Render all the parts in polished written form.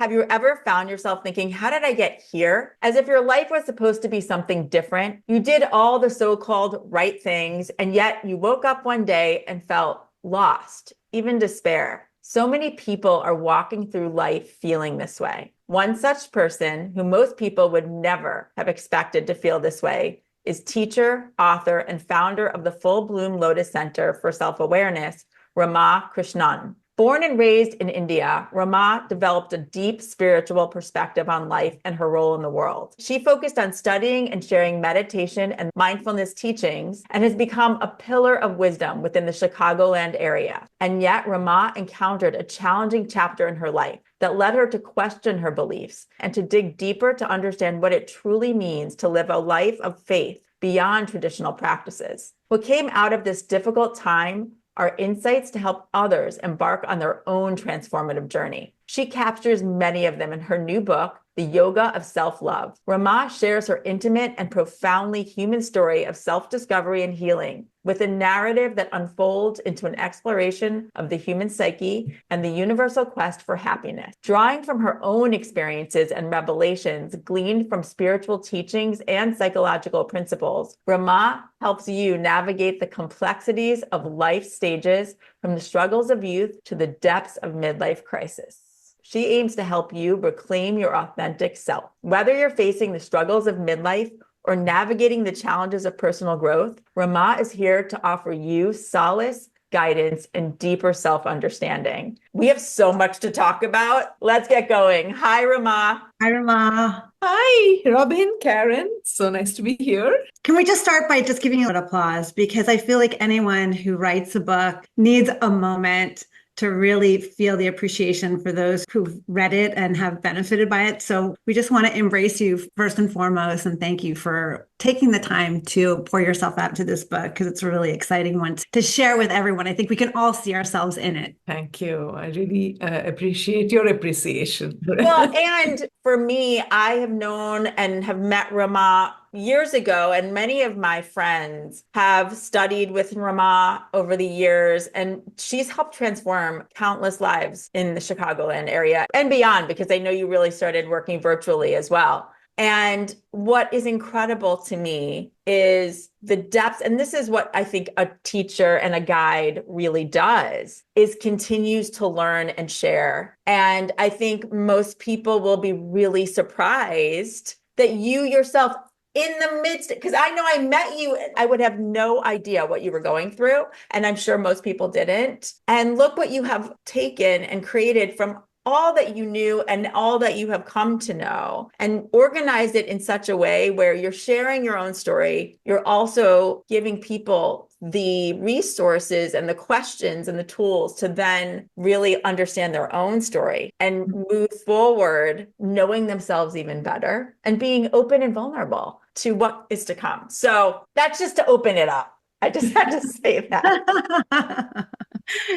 Have you ever found yourself thinking, how did I get here? As if your life was supposed to be something different. You did all the so-called right things, and yet you woke up one day and felt lost, even despair. So many people are walking through life feeling this way. One such person, who most people would never have expected to feel this way, is teacher, author, and founder of the Full Bloom Lotus Center for Self-Awareness, Ramaa Krishnan. Born and raised in India, Ramaa developed a deep spiritual perspective on life and her role in the world. She focused on studying and sharing meditation and mindfulness teachings and has become a pillar of wisdom within the Chicagoland area. And yet, Ramaa encountered a challenging chapter in her life that led her to question her beliefs and to dig deeper to understand what it truly means to live a life of faith beyond traditional practices. What came out of this difficult time are insights to help others embark on their own transformative journey. She captures many of them in her new book, The Yoga of Self-Love. Ramaa shares her intimate and profoundly human story of self-discovery and healing with a narrative that unfolds into an exploration of the human psyche and the universal quest for happiness. Drawing from her own experiences and revelations gleaned from spiritual teachings and psychological principles, Ramaa helps you navigate the complexities of life stages from the struggles of youth to the depths of midlife crisis. She aims to help you reclaim your authentic self. Whether you're facing the struggles of midlife or navigating the challenges of personal growth, Ramaa is here to offer you solace, guidance, and deeper self-understanding. We have so much to talk about. Let's get going. Hi, Ramaa. Hi, Ramaa. Hi, Robin, Karen. So nice to be here. Can we just start by just giving you an applause? Because I feel like anyone who writes a book needs a moment to really feel the appreciation for those who've read it and have benefited by it. So we just want to embrace you first and foremost, and thank you for taking the time to pour yourself out to this book, because it's a really exciting one to share with everyone. I think we can all see ourselves in it. Thank you. I really appreciate your appreciation. Well, and for me, I have known and have met Ramaa years ago, and many of my friends have studied with Ramaa over the years, and she's helped transform countless lives in the Chicagoland area and beyond, because I know you really started working virtually as well. And what is incredible to me is the depth, and this is what I think a teacher and a guide really does, is continues to learn and share. And I think most people will be really surprised that you yourself, in the midst, because I know I met you, I would have no idea what you were going through, and I'm sure most people didn't. And look what you have taken and created from all that you knew and all that you have come to know, and organize it in such a way where you're sharing your own story. You're also giving people the resources and the questions and the tools to then really understand their own story and move forward, knowing themselves even better and being open and vulnerable to what is to come. So that's just to open it up. I just had to say that.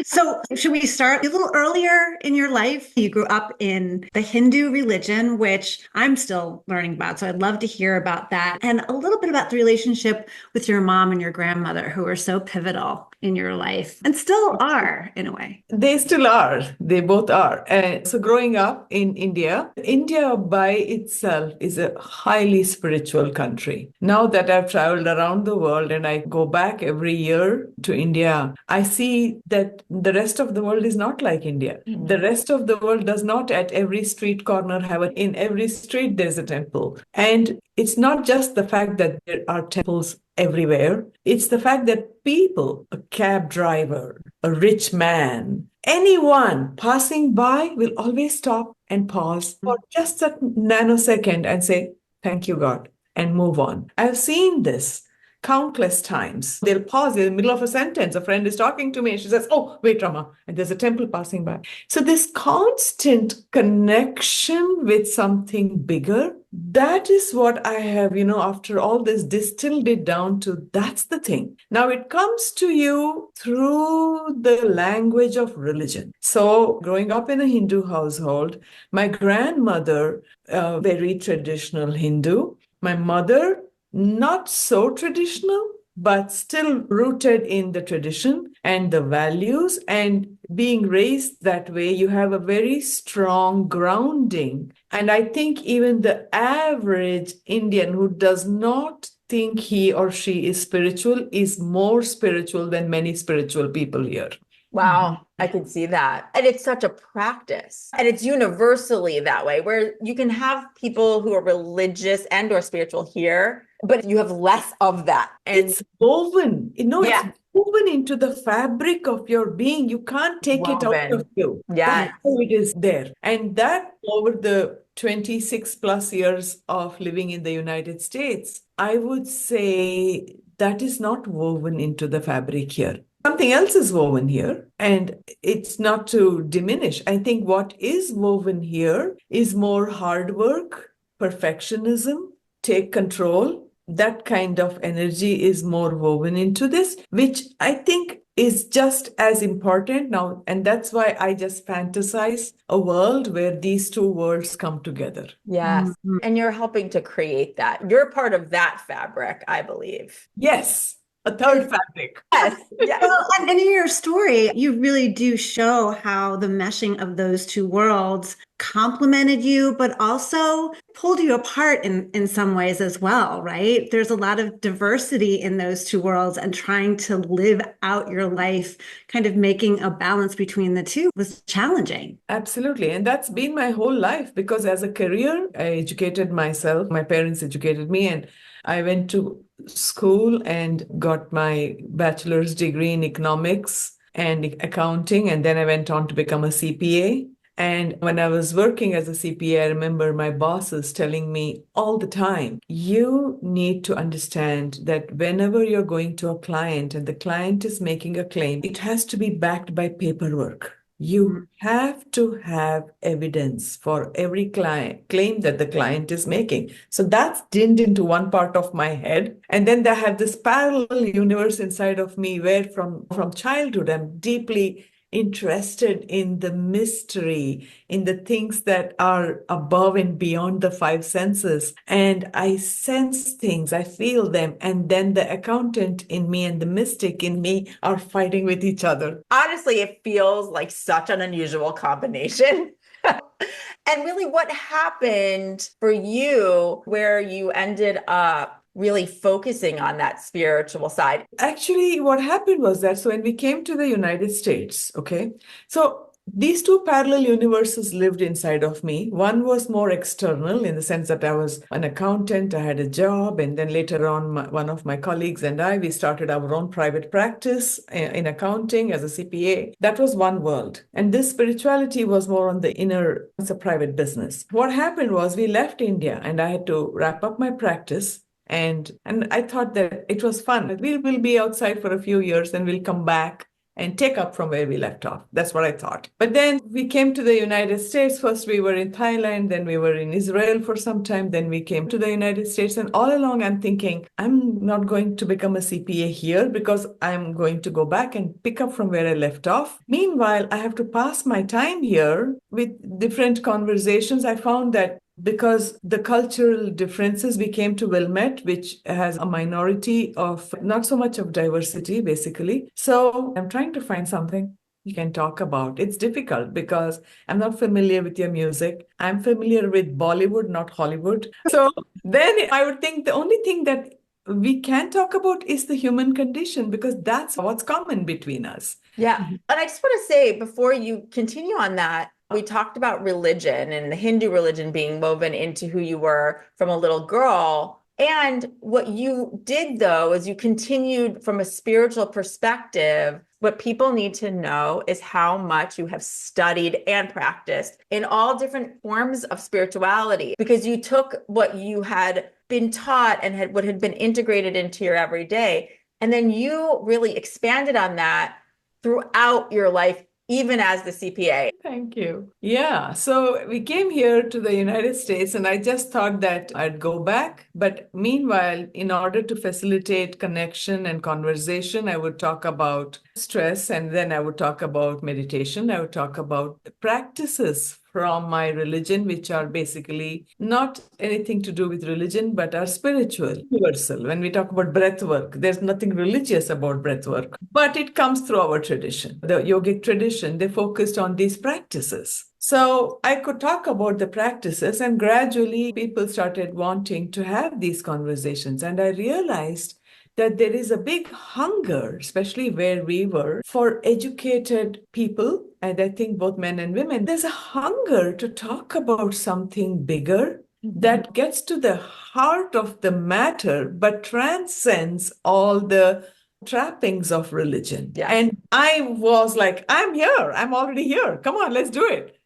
So should we start a little earlier in your life? You grew up in the Hindu religion, which I'm still learning about. So I'd love to hear about that, and a little bit about the relationship with your mom and your grandmother, who were so pivotal in your life and still are in a way. They still are. They both are. So growing up in India, India by itself is a highly spiritual country. Now that I've traveled around the world and I go back every year to India, I see that the rest of the world is not like India. Mm-hmm. The rest of the world does not at every street corner have in every street there's a temple. And it's not just the fact that there are temples everywhere. It's the fact that people, a cab driver, a rich man, anyone passing by will always stop and pause for just a nanosecond and say, "Thank you, God," and move on. I've seen this countless times. They'll pause in the middle of a sentence. A friend is talking to me and she says, "Oh, wait, Ramaa," and there's a temple passing by. So this constant connection with something bigger, that is what I have, after all this, distilled it down to, that's the thing. Now it comes to you through the language of religion. So growing up in a Hindu household, my grandmother, very traditional Hindu, my mother, not so traditional, but still rooted in the tradition and the values, and being raised that way, you have a very strong grounding. And I think even the average Indian who does not think he or she is spiritual is more spiritual than many spiritual people here. Wow, I can see that. And it's such a practice. And it's universally that way, where you can have people who are religious and or spiritual here, but you have less of that. And It's woven, Yeah. it's woven into the fabric of your being. You can't take it out Woven. of you. Yes. That's how it is there. And that over the 26 plus years of living in the United States, I would say that is not woven into the fabric here. Something else is woven here, and it's not to diminish. I think what is woven here is more hard work, perfectionism, take control. That kind of energy is more woven into this, which I think is just as important now. And that's why I just fantasize a world where these two worlds come together. Yes. Mhm. And you're helping to create that. You're part of that fabric, I believe. Yes, a third fabric. Yes. Yes. Well, and in your story, you really do show how the meshing of those two worlds complemented you, but also pulled you apart in some ways as well, right? There's a lot of diversity in those two worlds, and trying to live out your life, kind of making a balance between the two was challenging. Absolutely. And that's been my whole life, because as a career, I educated myself. My parents educated me, and I went to school and got my bachelor's degree in economics and accounting. And then I went on to become a CPA. And when I was working as a CPA, I remember my bosses telling me all the time, you need to understand that whenever you're going to a client and the client is making a claim, it has to be backed by paperwork. You have to have evidence for every claim that the client is making. So that's dinned into one part of my head. And then I have this parallel universe inside of me where from childhood, I'm deeply interested in the mystery, in the things that are above and beyond the five senses. And I sense things, I feel them. And then the accountant in me and the mystic in me are fighting with each other. Honestly, it feels like such an unusual combination. And really, what happened for you where you ended up really focusing on that spiritual side? Actually, what happened was that, so when we came to the United States, okay, so these two parallel universes lived inside of me. One was more external in the sense that I was an accountant, I had a job, and then later on, one of my colleagues and I, we started our own private practice in accounting as a CPA. That was one world. And this spirituality was more on the inner, it's a private business. What happened was we left India and I had to wrap up my practice. And I thought that it was fun. We'll be outside for a few years, then we'll come back and take up from where we left off. That's what I thought. But then we came to the United States. First, we were in Thailand, then we were in Israel for some time, then we came to the United States. And all along, I'm thinking, I'm not going to become a CPA here because I'm going to go back and pick up from where I left off. Meanwhile, I have to pass my time here with different conversations. I found that because the cultural differences, we came to Wilmette, which has a minority of not so much of diversity, basically. So I'm trying to find something you can talk about. It's difficult because I'm not familiar with your music. I'm familiar with Bollywood, not Hollywood. So then I would think the only thing that we can talk about is the human condition, because that's what's common between us. Yeah. And I just want to say, before you continue on that, we talked about religion and the Hindu religion being woven into who you were from a little girl. And what you did, though, is you continued from a spiritual perspective. What people need to know is how much you have studied and practiced in all different forms of spirituality, because you took what you had been taught and what had been integrated into your everyday, and then you really expanded on that throughout your life, even as the CPA. Thank you. Yeah. So we came here to the United States, and I just thought that I'd go back. But meanwhile, in order to facilitate connection and conversation, I would talk about stress, and then I would talk about meditation. I would talk about practices from my religion, which are basically not anything to do with religion, but are spiritual, universal. When we talk about breath work, there's nothing religious about breath work, but it comes through our tradition. The yogic tradition, they focused on these practices. So I could talk about the practices, and gradually people started wanting to have these conversations. And I realized that there is a big hunger, especially where we were, for educated people. And I think both men and women, there's a hunger to talk about something bigger that gets to the heart of the matter, but transcends all the trappings of religion. Yes. And I was like, I'm here. I'm already here. Come on, let's do it.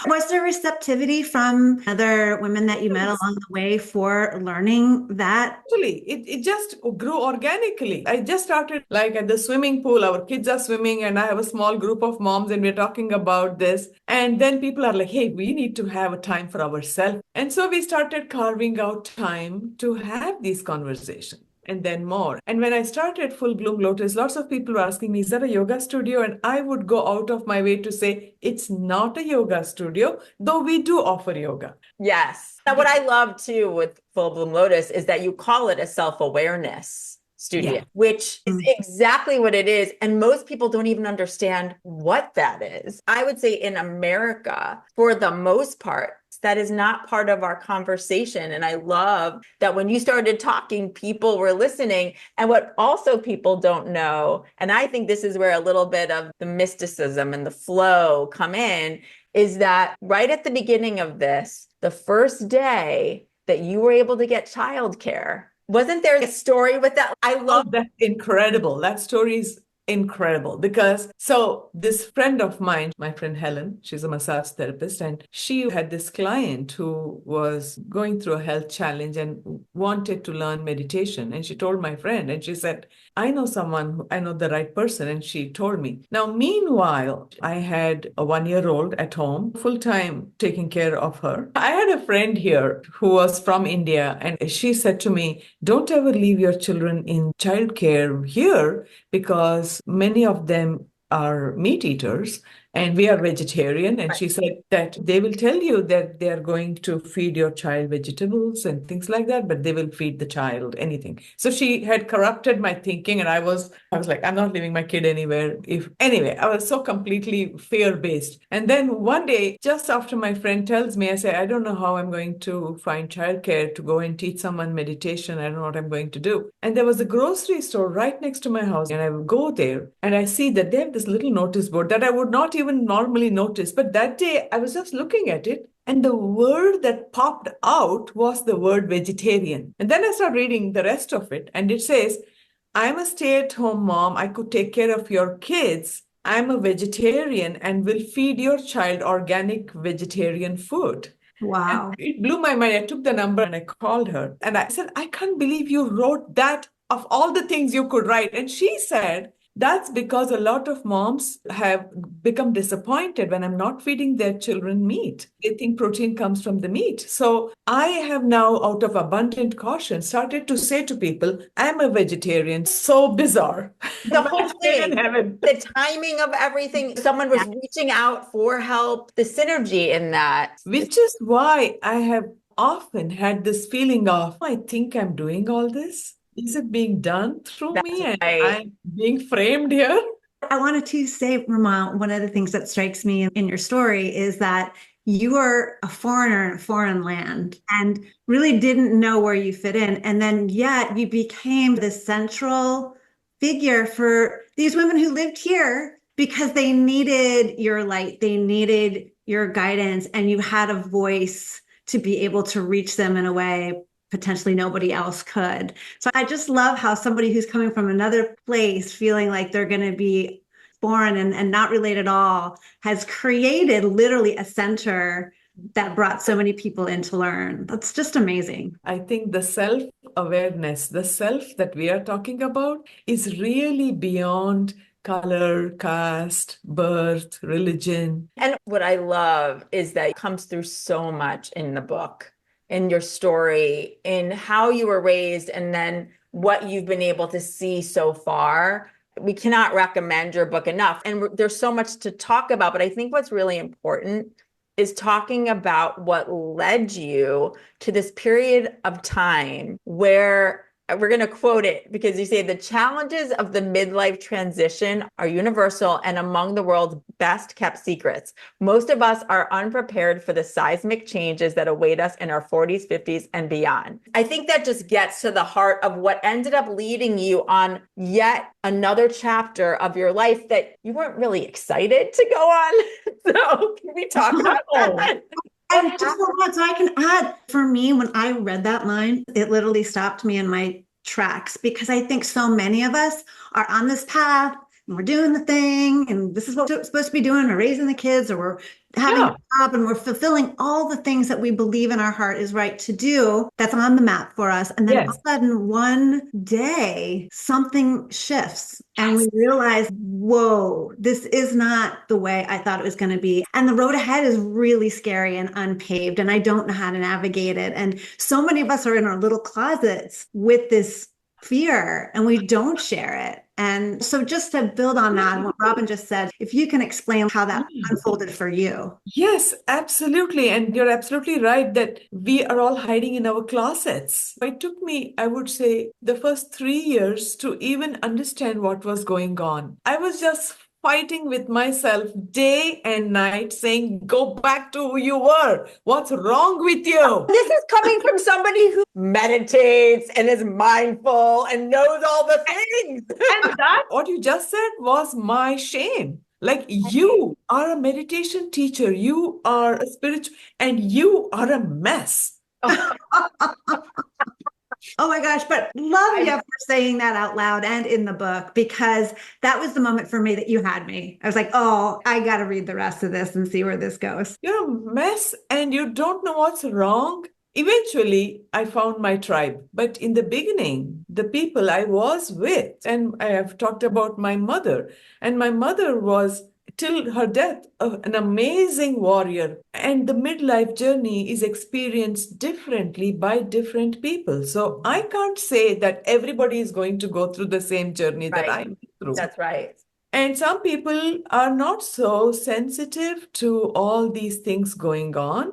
Was there receptivity from other women that you met along the way for learning that? Actually, it just grew organically. I just started like at the swimming pool. Our kids are swimming, and I have a small group of moms, and we're talking about this. And then people are like, hey, we need to have a time for ourselves. And so we started carving out time to have these conversations. And then more. And when I started Full Bloom Lotus, lots of people were asking me, is that a yoga studio? And I would go out of my way to say, it's not a yoga studio, though we do offer yoga. Yes. Now, what I love too with Full Bloom Lotus is that you call it a self-awareness studio, Yeah. which is exactly what it is. And most people don't even understand what that is. I would say in America, for the most part, that is not part of our conversation. And I love that when you started talking, people were listening. And what also people don't know, and I think this is where a little bit of the mysticism and the flow come in, is that right at the beginning of this, the first day that you were able to get childcare, wasn't there a story with that? I love that's incredible. That story is incredible because so this friend of mine, my friend Helen, she's a massage therapist, and she had this client who was going through a health challenge and wanted to learn meditation. And she told my friend, and she said, I know someone, I know the right person. And she told me. Now, meanwhile, I had a 1-year-old at home, full time taking care of her. I had a friend here who was from India, and she said to me, don't ever leave your children in childcare here because many of them are meat eaters and we are vegetarian. And she said that they will tell you that they are going to feed your child vegetables and things like that, but they will feed the child anything. So she had corrupted my thinking, and I was like, I'm not leaving my kid anywhere. Anyway, I was so completely fear-based. And then one day, just after my friend tells me, I say, I don't know how I'm going to find childcare to go and teach someone meditation. I don't know what I'm going to do. And there was a grocery store right next to my house, and I would go there and I see that they have this little notice board that I would not even normally notice. But that day I was just looking at it, and the word that popped out was the word vegetarian. And then I started reading the rest of it, and it says, I'm a stay-at-home mom. I could take care of your kids. I'm a vegetarian and will feed your child organic vegetarian food. Wow. And it blew my mind. I took the number and I called her and I said, I can't believe you wrote that of all the things you could write. And she said, that's because a lot of moms have become disappointed when I'm not feeding their children meat. They think protein comes from the meat. So I have now, out of abundant caution, started to say to people, I'm a vegetarian. So bizarre. the whole thing, In heaven. the timing of everything. Someone was reaching out for help, the synergy in that. Which is why I have often had this feeling of, I think I'm doing all this. Is it being done through me and I'm being framed here? I wanted to say, Ramaa, one of the things that strikes me in your story is that you are a foreigner in a foreign land and really didn't know where you fit in. And then yet you became the central figure for these women who lived here because they needed your light, they needed your guidance, and you had a voice to be able to reach them in a way potentially nobody else could. So I just love how somebody who's coming from another place feeling like they're going to be foreign and not related at all has created literally a center that brought so many in to learn. That's just amazing. I think the self-awareness, the self that we are talking about is really beyond color, caste, birth, religion. And what I love is that it comes through so much in the book, in your story, in how you were raised, and then what you've been able to see so far. we cannot recommend your book enough. And there's so much to talk about, but I think what's really important is talking about what led you to this period of time where we're going to quote it because you say the challenges of the midlife transition are universal and among the world's best kept secrets. Most of us are unprepared for the seismic changes that await us in our 40s, 50s, and beyond. I think that just gets to the heart of what ended up leading you on yet another chapter of your life that you weren't really excited to go on. So can we talk about that? And just so I can add, for me, when I read that line, it literally stopped me in my tracks because I think so many of us are on this path and we're doing the thing and this is what we're supposed to be doing. We're raising the kids or we're having a job and we're fulfilling all the things that we believe in our heart is right to do. That's on the map for us. And then all of a sudden, one day, something shifts and we realize, whoa, this is not the way I thought it was going to be. And the road ahead is really scary and unpaved. And I don't know how to navigate it. And so many of us are in our little closets with this fear and we don't share it. And so just to build on that, what Robin just said, if you can explain how that unfolded for you. Yes, absolutely. And you're absolutely right that we are all hiding in our closets. It took me, I would say, the first 3 years to even understand what was going on. I was just fighting with myself day and night saying, go back to who you were. What's wrong with you? This is coming from somebody who meditates and is mindful and knows all the things. And that, what you just said was my shame. Like you are a meditation teacher, you are a spiritual, and you are a mess. Oh my gosh, but love you for saying that out loud and in the book, because that was the moment for me that you had me. I was like, oh, I got to read the rest of this and see where this goes. You're a mess and you don't know what's wrong. Eventually, I found my tribe. But in the beginning, the people I was with, and I have talked about my mother, and my mother was, till her death, an amazing warrior. And the midlife journey is experienced differently by different people. So I can't say that everybody is going to go through the same journey that I went through. That's right. And some people are not so sensitive to all these things going on.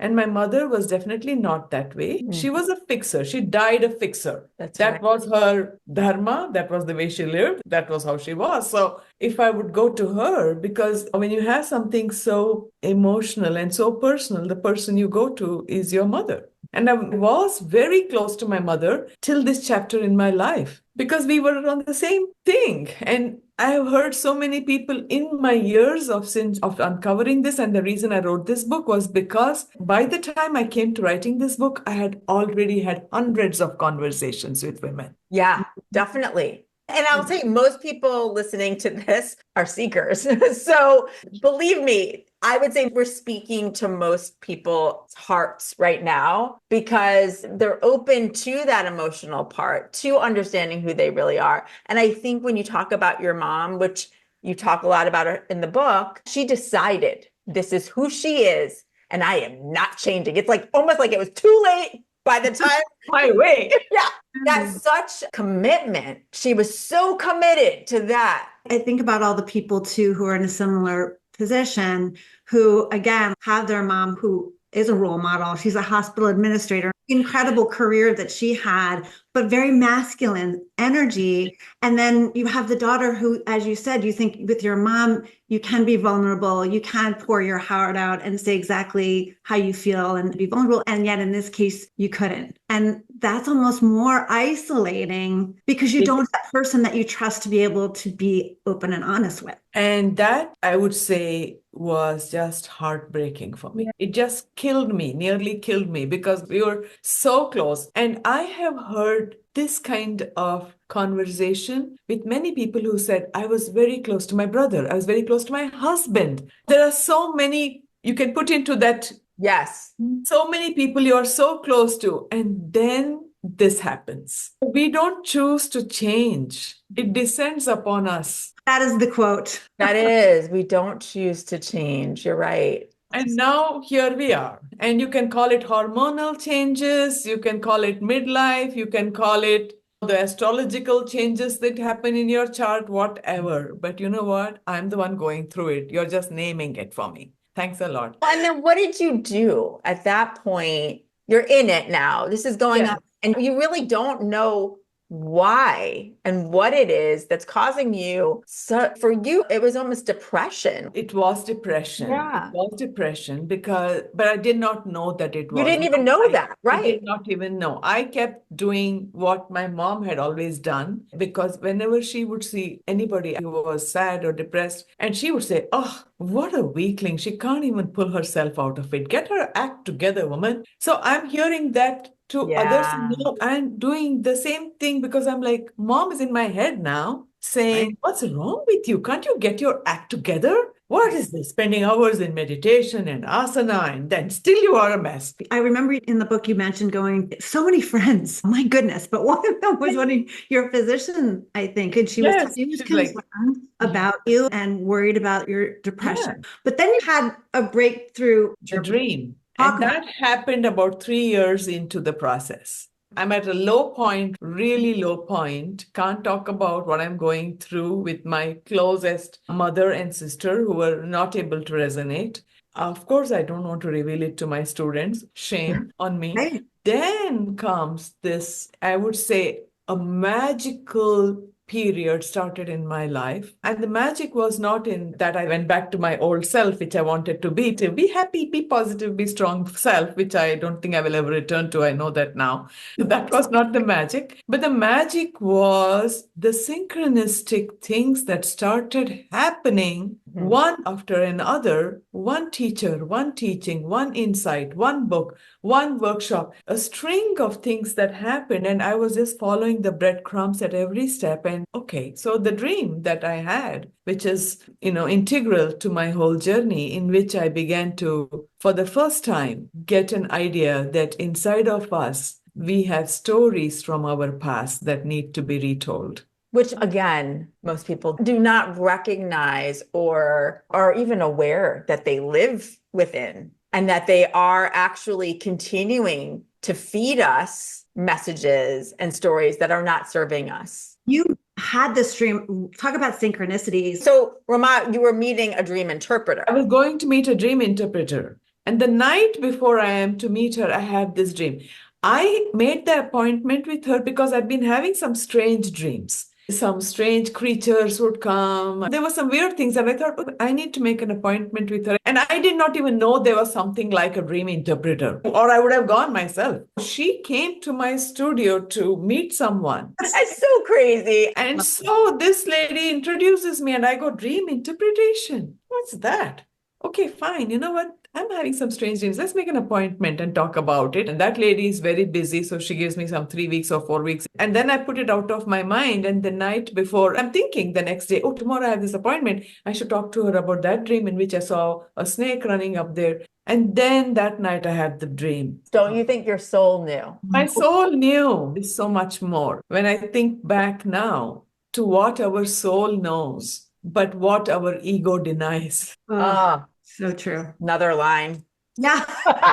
And my mother was definitely not that way. She was a fixer. She died a fixer. That was her dharma. That was the way she lived. That was how she was. So if I would go to her, because when you have something so emotional and so personal, the person you go to is your mother. And I was very close to my mother till this chapter in my life because we were on the same thing. And I have heard so many people in my years of uncovering this. And the reason I wrote this book was because by the time I came to writing this book, I had already had hundreds of conversations with women. Yeah, definitely. And I'll say most people listening to this are seekers. So believe me, I would say we're speaking to most people's hearts right now because they're open to that emotional part, to understanding who they really are. And I think when you talk about your mom, which you talk a lot about her in the book, she decided this is who she is and I am not changing. It's like almost like it was too late by the time My way. Yeah, that's such commitment. She was so committed to that. I think about all the people too who are in a similar position who, again, have their mom who is a role model. She's a hospital administrator, incredible career that she had, but very masculine energy. And then you have the daughter who, as you said, you think with your mom, you can be vulnerable, you can pour your heart out and say exactly how you feel and be vulnerable. And yet in this case, you couldn't. And that's almost more isolating because you don't have that person that you trust to be able to be open and honest with. And that, I would say, was just heartbreaking for me. It just killed me, nearly killed me, because we were so close. And I have heard this kind of conversation with many people who said, I was very close to my brother. I was very close to my husband. There are so many you can put into that. Yes. So many people you are so close to. And then this happens. We don't choose to change. It descends upon us. That is the quote. That is, we don't choose to change. You're right. And now here we are. And you can call it hormonal changes. You can call it midlife. You can call it the astrological changes that happen in your chart, whatever. But you know what? I'm the one going through it. You're just naming it for me. Thanks a lot. And then what did you do at that point? You're in it now. This is going Yeah. on, and you really don't know why and what it is that's causing you. So for you, it was almost depression. It was depression. Yeah. It was depression but I did not know that it You was. didn't even know that, I right? did not even know. I kept doing what my mom had always done, because whenever she would see anybody who was sad or depressed, and she would say, "Oh, what a weakling. She can't even pull herself out of it. Get her act together, woman." So I'm hearing that to others. Yeah. No, I'm doing the same thing, because I'm like, mom is in my head now saying, Right. "What's wrong with you? Can't you get your act together? What is this? Spending hours in meditation and asana, and then still you are a mess." I remember in the book you mentioned going, so many friends, my goodness, but one of them was one of your physician, I think, and she was Yes, she was she's like, concerned about you and worried about your depression. yeah, But then you had a breakthrough. the dream. Talk And about that happened about 3 years into the process. I'm at a low point, really low point. Can't talk about what I'm going through with my closest mother and sister who were not able to resonate. Of course, I don't want to reveal it to my students. Shame on me. right. Then comes this, I would say, a magical period started in my life. And the magic was not in that I went back to my old self, which I wanted to be happy, be positive, be strong self, which I don't think I will ever return to. I know that now. That was not the magic. But the magic was the synchronistic things that started happening one after another, one teacher, one teaching, one insight, one book, one workshop, a string of things that happened. And I was just following the breadcrumbs at every step. And okay, so the dream that I had, which is, integral to my whole journey, in which I began to, for the first time, get an idea that inside of us, we have stories from our past that need to be retold. Which again, most people do not recognize or are even aware that they live within, and that they are actually continuing to feed us messages and stories that are not serving us. You had this dream. Talk about synchronicities. So, Ramaa, you were meeting a dream interpreter. I was going to meet a dream interpreter. And the night before I am to meet her, I have this dream. I made the appointment with her because I've been having some strange dreams. Some strange creatures would come. There were some weird things, and I thought, "Oh, I need to make an appointment with her." And I did not even know there was something like a dream interpreter, or I would have gone myself. She came to my studio to meet someone. That's so crazy. And so this lady introduces me, and I go, "Dream interpretation? What's that?" Okay, fine. You know what? I'm having some strange dreams. Let's make an appointment and talk about it. And that lady is very busy. So she gives me some 3 weeks or 4 weeks. And then I put it out of my mind. And the night before, I'm thinking the next day, oh, tomorrow I have this appointment. I should talk to her about that dream in which I saw a snake running up there. And then that night I had the dream. Don't you think your soul knew? My soul knew so much more. When I think back now to what our soul knows, but what our ego denies. Ah, So true. another line. Yeah.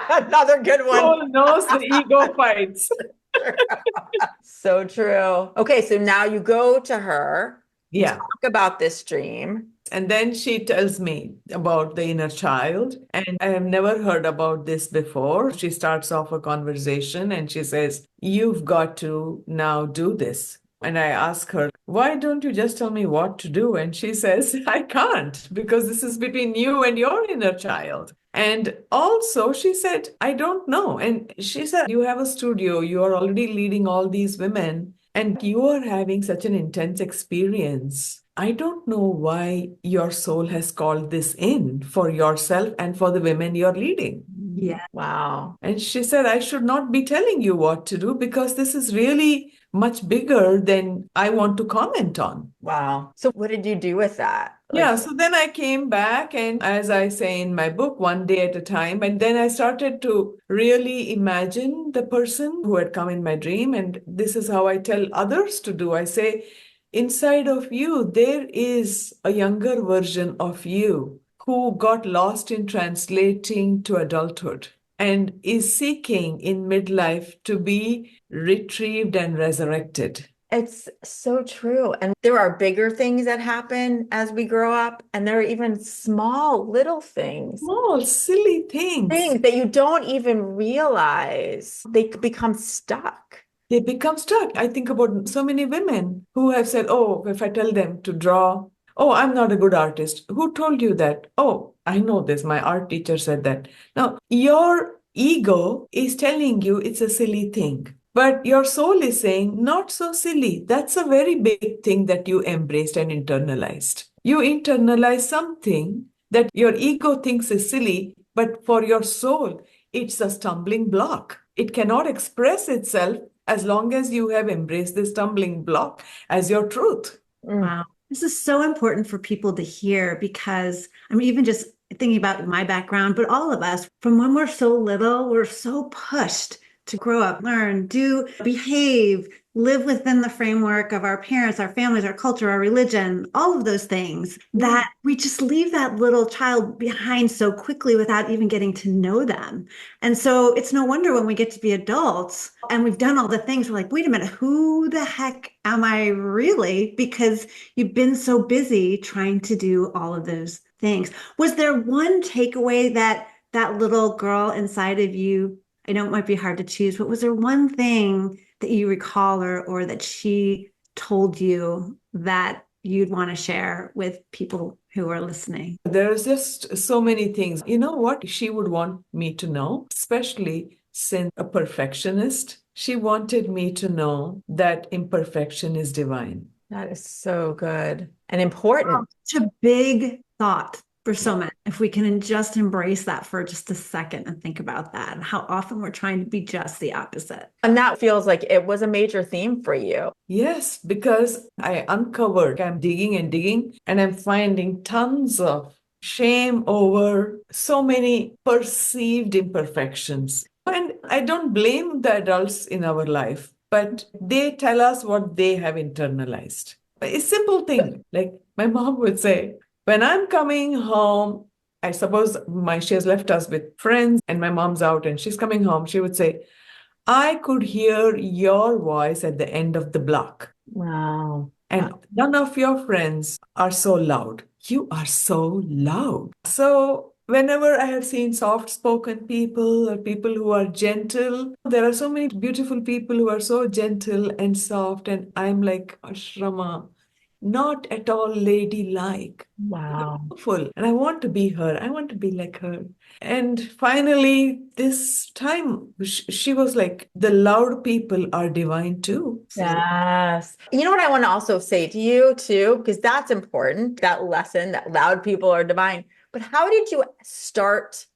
Another good one. Soul knows, the ego fights. So true. Okay, so now you go to her, Yeah. talk about this dream. And then she tells me about the inner child. And I have never heard about this before. She starts off a conversation and she says, "You've got to now do this." And I ask her, "Why don't you just tell me what to do?" And she says, "I can't, because this is between you and your inner child." And also she said, "I don't know." And she said, "You have a studio, you are already leading all these women, and you are having such an intense experience. I don't know why your soul has called this in for yourself and for the women you're leading." Yeah. Wow. And she said, "I should not be telling you what to do, because this is really much bigger than I want to comment on." Wow. So what did you do with that? Yeah, so then I came back, and as I say in my book, one day at a time. And then I started to really imagine the person who had come in my dream. And this is how I tell others to do. I say, inside of you, there is a younger version of you who got lost in translating to adulthood and is seeking in midlife to be retrieved and resurrected. It's so true. And there are bigger things that happen as we grow up, and there are even small little Small, silly things. things that you don't even realize. They become stuck. They become stuck. I think about so many women who have said, oh, if I tell them to draw, oh, I'm not a good artist. Who told you that? Oh, I know this. My art teacher said that. Now, your ego is telling you it's a silly thing. But your soul is saying, not so silly. That's a very big thing that you embraced and internalized. You internalize something that your ego thinks is silly, but for your soul, it's a stumbling block. It cannot express itself as long as you have embraced the stumbling block as your truth. Wow. This is so important for people to hear because I'm even just thinking about my background, but all of us, from when we're so little, we're so pushed to grow up, learn, do, behave, live within the framework of our parents, our families, our culture, our religion, all of those things that we just leave that little child behind so quickly without even getting to know them. And so it's no wonder when we get to be adults and we've done all the things, we're like, wait a minute, who the heck am I really? Because you've been so busy trying to do all of those things. Was there one takeaway that that little girl inside of you, I know it might be hard to choose, but was there one thing that you recall or that she told you that you'd want to share with people who are listening? There's just so many things. You know what she would want me to know, especially since a perfectionist? She wanted me to know that imperfection is divine. That is so good and important. Such a big thought for so many. If we can just embrace that for just a second and think about that and how often we're trying to be just the opposite. And that feels like it was a major theme for you. Yes, because I'm digging and digging, and I'm finding tons of shame over so many perceived imperfections. And I don't blame the adults in our life, but they tell us what they have internalized. A simple thing, like my mom would say, when I'm coming home, I suppose she has left us with friends and my mom's out and she's coming home, she would say, I could hear your voice at the end of the block. Wow. And none of your friends are so loud. You are so loud. So whenever I have seen soft-spoken people or people who are gentle, there are so many beautiful people who are so gentle and soft. And I'm like, Ashrama, not at all ladylike. Wow. Beautiful. And I want to be her. I want to be like her. And finally, this time, she was like, the loud people are divine too. Yes. You know what I want to also say to you too, because that's important, that lesson that loud people are divine. But how did you start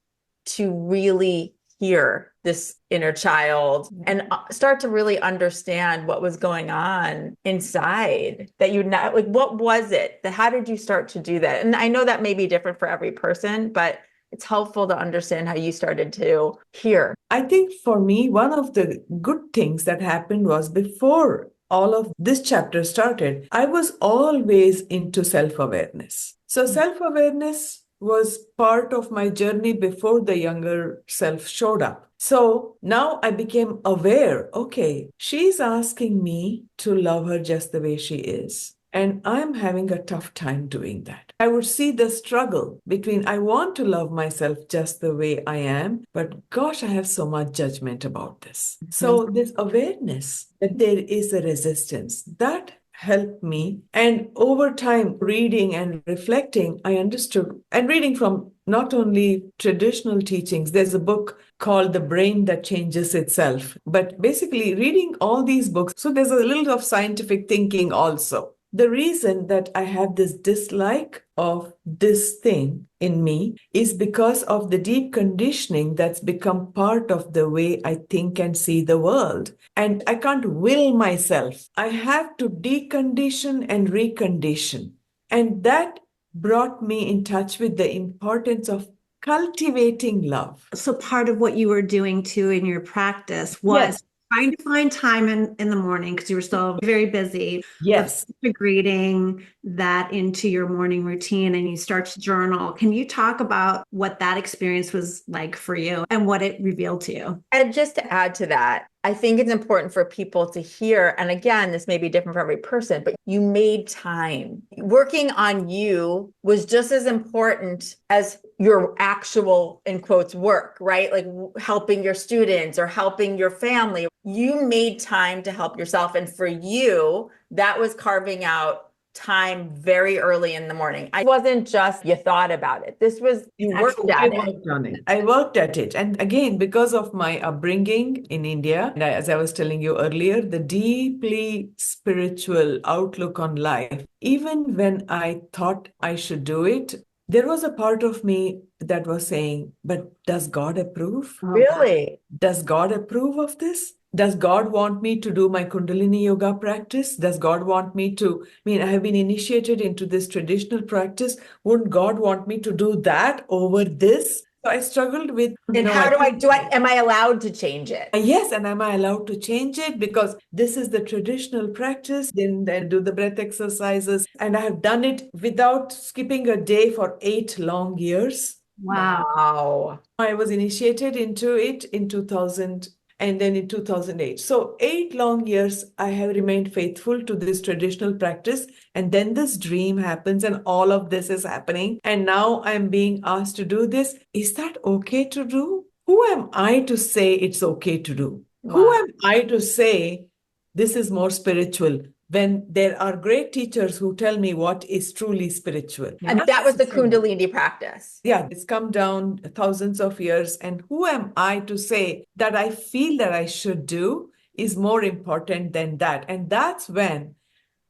to really hear this inner child and start to really understand what was going on inside that you not like, what was it that, how did you start to do that? And I know that may be different for every person, but it's helpful to understand how you started to hear. I think for me, one of the good things that happened was before all of this chapter started, I was always into self-awareness. So self-awareness was part of my journey before the younger self showed up. So now I became aware, okay, she's asking me to love her just the way she is. And I'm having a tough time doing that. I would see the struggle between I want to love myself just the way I am, but gosh, I have so much judgment about this. So this awareness that there is a resistance, that helped me. And over time, reading and reflecting, I understood, and reading from not only traditional teachings, there's a book called The Brain That Changes Itself, but basically reading all these books. So there's a little of scientific thinking also. The reason that I have this dislike of this thing in me is because of the deep conditioning that's become part of the way I think and see the world. And I can't will myself. I have to decondition and recondition. And that brought me in touch with the importance of cultivating love. So part of what you were doing too in your practice was trying to find time in the morning because you were still very busy. Yes. Integrating that into your morning routine and you start to journal. Can you talk about what that experience was like for you and what it revealed to you? And just to add to that, I think it's important for people to hear. And again, this may be different for every person, but you made time. Working on you was just as important as your actual, in quotes, work, right? Like helping your students or helping your family. You made time to help yourself. And for you, that was carving out time very early in the morning. I wasn't just you thought about it. This was you worked I at it. worked on it. I worked at it. And again, because of my upbringing in India, and as I was telling you earlier, the deeply spiritual outlook on life, even when I thought I should do it, there was a part of me that was saying, but does God approve? Really? Does God approve of this? Does God want me to do my Kundalini yoga practice? Does God want me to? I have been initiated into this traditional practice. Wouldn't God want me to do that over this? So I struggled with, And how am I allowed to change it? Yes, and am I allowed to change it? Because this is the traditional practice. Then do the breath exercises. And I have done it without skipping a day for 8 long years. Wow. I was initiated into it in 2000 and then in 2008. So 8 long years, I have remained faithful to this traditional practice. And then this dream happens and all of this is happening. And now I'm being asked to do this. Is that okay to do? Who am I to say it's okay to do? Wow. Who am I to say this is more spiritual? When there are great teachers who tell me what is truly spiritual. And that was the Kundalini practice. Yeah, it's come down thousands of years. And who am I to say that I feel that I should do is more important than that? And that's when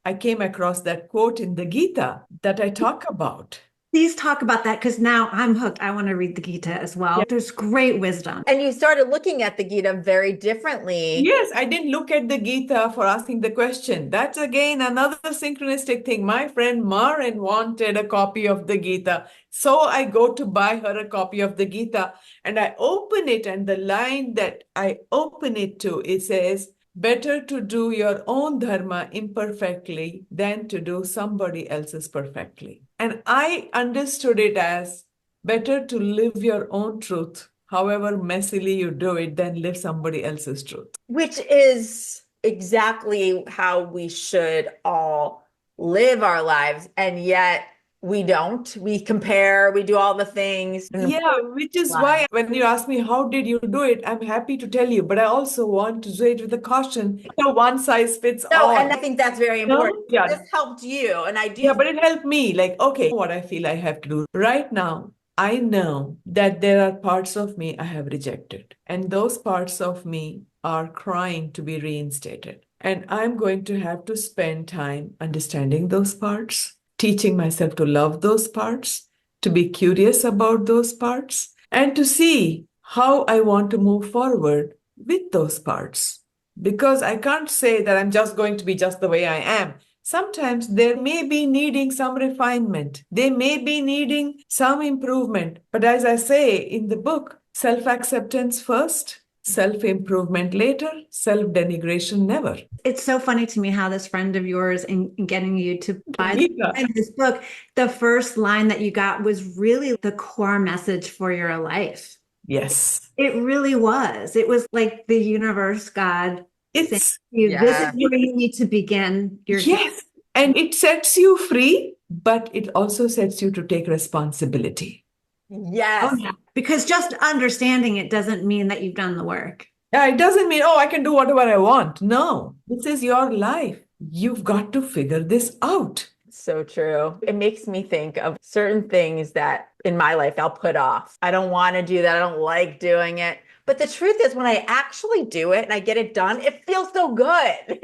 I came across that quote in the Gita that I talk about. Please talk about that, because now I'm hooked. I want to read the Gita as well. Yeah. There's great wisdom. And you started looking at the Gita very differently. Yes, I didn't look at the Gita for asking the question. That's again another synchronistic thing. My friend Marin wanted a copy of the Gita. So I go to buy her a copy of the Gita and I open it, and the line that I open it to, it says, better to do your own dharma imperfectly than to do somebody else's perfectly. And I understood it as better to live your own truth, however messily you do it, than live somebody else's truth. Which is exactly how we should all live our lives. And yet we don't. We compare, we do all the things. Yeah, which is why when you ask me, how did you do it? I'm happy to tell you, but I also want to do it with a caution. No one size fits all. No, and I think that's very important. Yeah. This helped you. And I do. Yeah, but it helped me. Like, okay, what I feel I have to do right now. I know that there are parts of me I have rejected, and those parts of me are crying to be reinstated. And I'm going to have to spend time understanding those parts, teaching myself to love those parts, to be curious about those parts, and to see how I want to move forward with those parts. Because I can't say that I'm just going to be just the way I am. Sometimes they may be needing some refinement. They may be needing some improvement. But as I say in the book, self-acceptance first, self-improvement later, self-denigration never. It's so funny to me how this friend of yours in getting you to buy Yeah. this book, the first line that you got was really the core message for your life. Yes. It really was. It was like the universe, God, It's this is where you need to begin your yes. And it sets you free, but it also sets you to take responsibility. Yes. Oh, yeah. Because just understanding it doesn't mean that you've done the work. Yeah, it doesn't mean, oh, I can do whatever I want. No, this is your life. You've got to figure this out. So true. It makes me think of certain things that in my life I'll put off. I don't want to do that. I don't like doing it. But the truth is, when I actually do it and I get it done, it feels so good.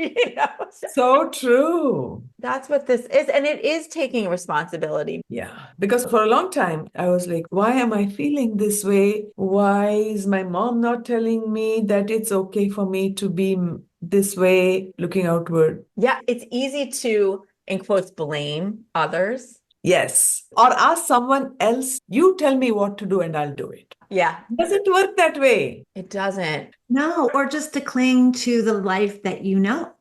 So true. That's what this is. And it is taking responsibility. Yeah. Because for a long time, I was like, why am I feeling this way? Why is my mom not telling me that it's okay for me to be this way, looking outward? Yeah. It's easy to, in quotes, blame others. Yes. Or ask someone else, you tell me what to do and I'll do it. Yeah. It doesn't work that way. It doesn't. No, or just to cling to the life that you know.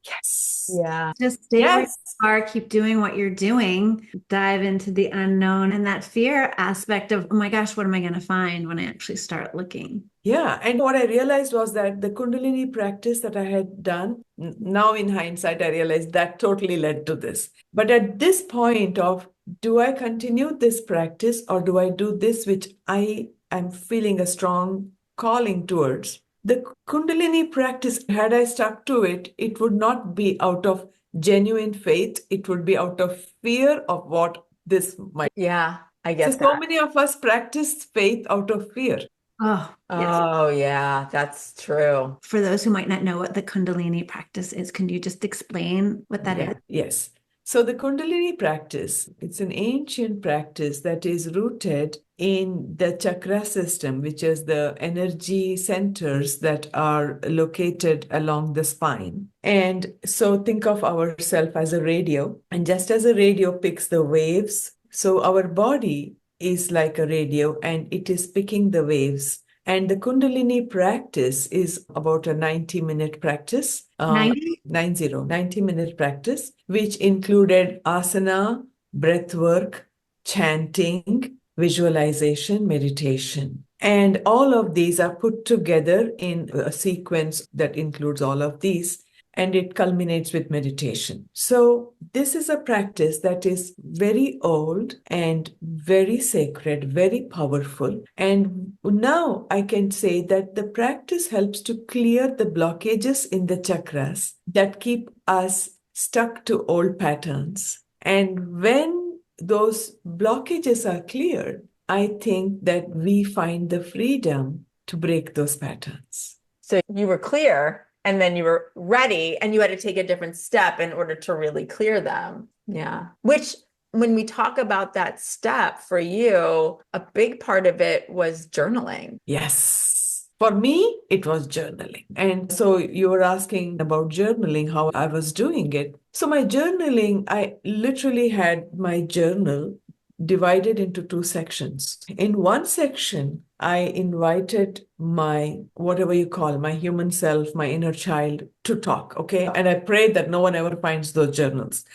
Yes. Yeah. Just stay where Yes. you are, keep doing what you're doing, dive into the unknown and that fear aspect of, oh my gosh, what am I going to find when I actually start looking? Yeah. And what I realized was that the Kundalini practice that I had done, now in hindsight, I realized that totally led to this. But at this point of, do I continue this practice or do I do this which I am feeling a strong calling towards? The Kundalini practice, had I stuck to it, it would not be out of genuine faith. It would be out of fear of what this might. Yeah, I So get that. many of us practice faith out of fear. Oh, yes. Oh, yeah, that's true. For those who might not know what the Kundalini practice is, can you just explain what that is? Yes. So the Kundalini practice, it's an ancient practice that is rooted in the chakra system, which is the energy centers that are located along the spine. And so think of ourselves as a radio, and just as a radio picks the waves, so our body is like a radio and it is picking the waves. And the Kundalini practice is about a 90-minute practice. 90? 90-minute practice, which included asana, breath work, chanting, visualization, meditation. And all of these are put together in a sequence that includes all of these, and it culminates with meditation. So this is a practice that is very old and very sacred, very powerful. And now I can say that the practice helps to clear the blockages in the chakras that keep us stuck to old patterns. And when those blockages are cleared, I think that we find the freedom to break those patterns. So you were clear and then you were ready and you had to take a different step in order to really clear them. Yeah. Which, when we talk about that step for you, a big part of it was journaling. Yes. For me, it was journaling. And so you were asking about journaling, how I was doing it. So my journaling, I literally had my journal divided into two sections. In one section, I invited my, whatever you call, my human self, my inner child to talk, okay? And I prayed that no one ever finds those journals.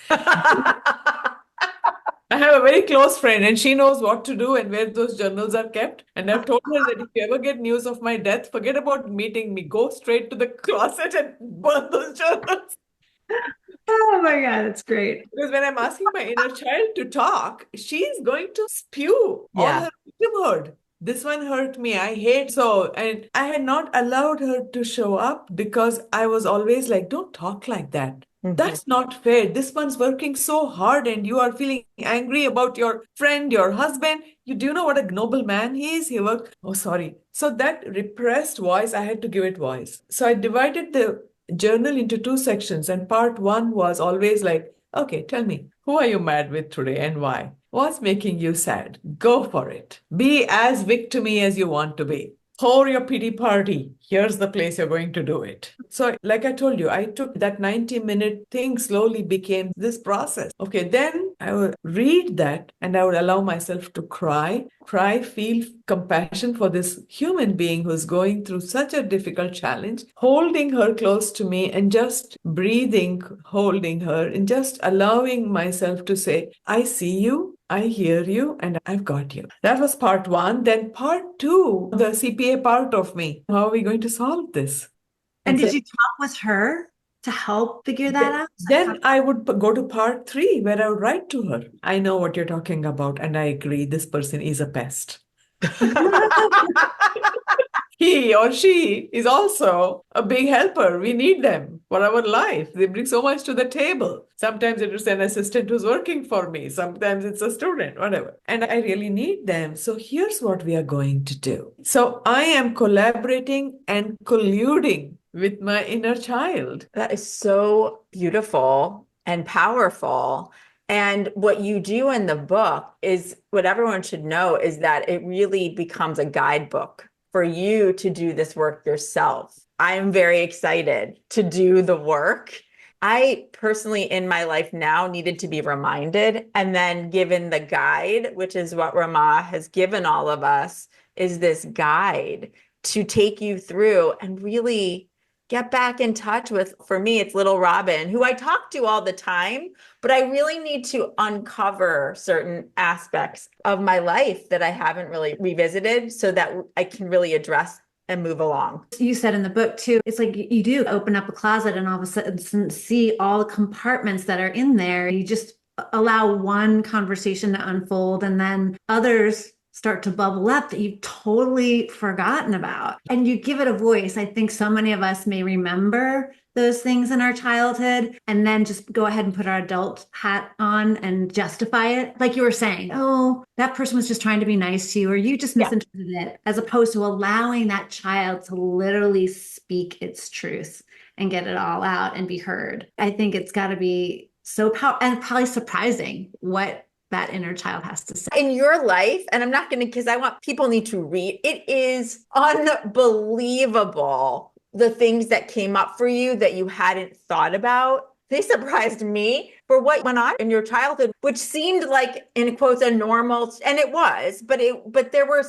I have a very close friend and she knows what to do and where those journals are kept. And I've told her that if you ever get news of my death, forget about meeting me. Go straight to the closet and burn those journals. Oh my God, that's great. Because when I'm asking my inner child to talk, she's going to spew all Yeah. her victimhood. This one hurt me. I hate so. And I had not allowed her to show up because I was always like, don't talk like that. That's not fair. This one's working so hard and you are feeling angry about your friend, your husband. Do you know what a noble man he is? He worked. Oh, sorry. So that repressed voice, I had to give it voice. So I divided the journal into two sections. And part one was always like, okay, tell me, who are you mad with today and why? What's making you sad? Go for it. Be as victimy as you want to be. Pour your pity party. Here's the place you're going to do it. So, like I told you, I took that 90-minute thing, slowly became this process. Okay, then I would read that and I would allow myself to cry, feel compassion for this human being who's going through such a difficult challenge, holding her close to me and just breathing, holding her, and just allowing myself to say, I see you. I hear you and I've got you. That was part one. Then part two, the CPA part of me. How are we going to solve this? And did you talk with her to help figure that out? Then I would go to part three where I would write to her. I know what you're talking about and I agree. This person is a pest. He or she is also a big helper. We need them for our life. They bring so much to the table. Sometimes it is an assistant who's working for me. Sometimes it's a student, whatever. And I really need them. So here's what we are going to do. So I am collaborating and colluding with my inner child. That is so beautiful and powerful. And what you do in the book is, what everyone should know is that it really becomes a guidebook for you to do this work yourself. I am very excited to do the work. I personally, in my life now, needed to be reminded and then given the guide, which is what Ramaa has given all of us, is this guide to take you through and really get back in touch with, for me, it's little Robin, who I talk to all the time, but I really need to uncover certain aspects of my life that I haven't really revisited so that I can really address and move along. You said in the book too, it's like you do open up a closet and all of a sudden see all the compartments that are in there. You just allow one conversation to unfold and then others start to bubble up that you've totally forgotten about. And you give it a voice. I think so many of us may remember those things in our childhood and then just go ahead and put our adult hat on and justify it. Like you were saying, oh, that person was just trying to be nice to you, or you just misinterpreted it, as opposed to allowing that child to literally speak its truth and get it all out and be heard. I think it's got to be so powerful and probably surprising what that inner child has to say. In your life, and I'm not going to, because I want people need to read, it is unbelievable the things that came up for you that you hadn't thought about. They surprised me for what went on in your childhood, which seemed like, in quotes, a normal, and it was, but there were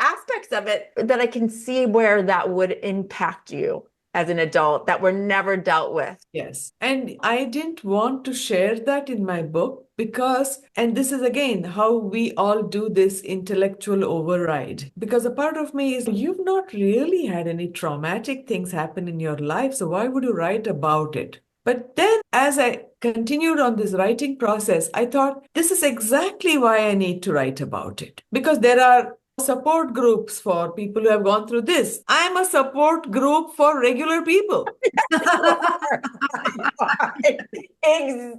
aspects of it that I can see where that would impact you as an adult that were never dealt with. Yes. And I didn't want to share that in my book because, and this is again how we all do this intellectual override, because a part of me is, you've not really had any traumatic things happen in your life, so why would you write about it? But then as I continued on this writing process, I thought, this is exactly why I need to write about it, because there are support groups for people who have gone through this. I'm a support group for regular people.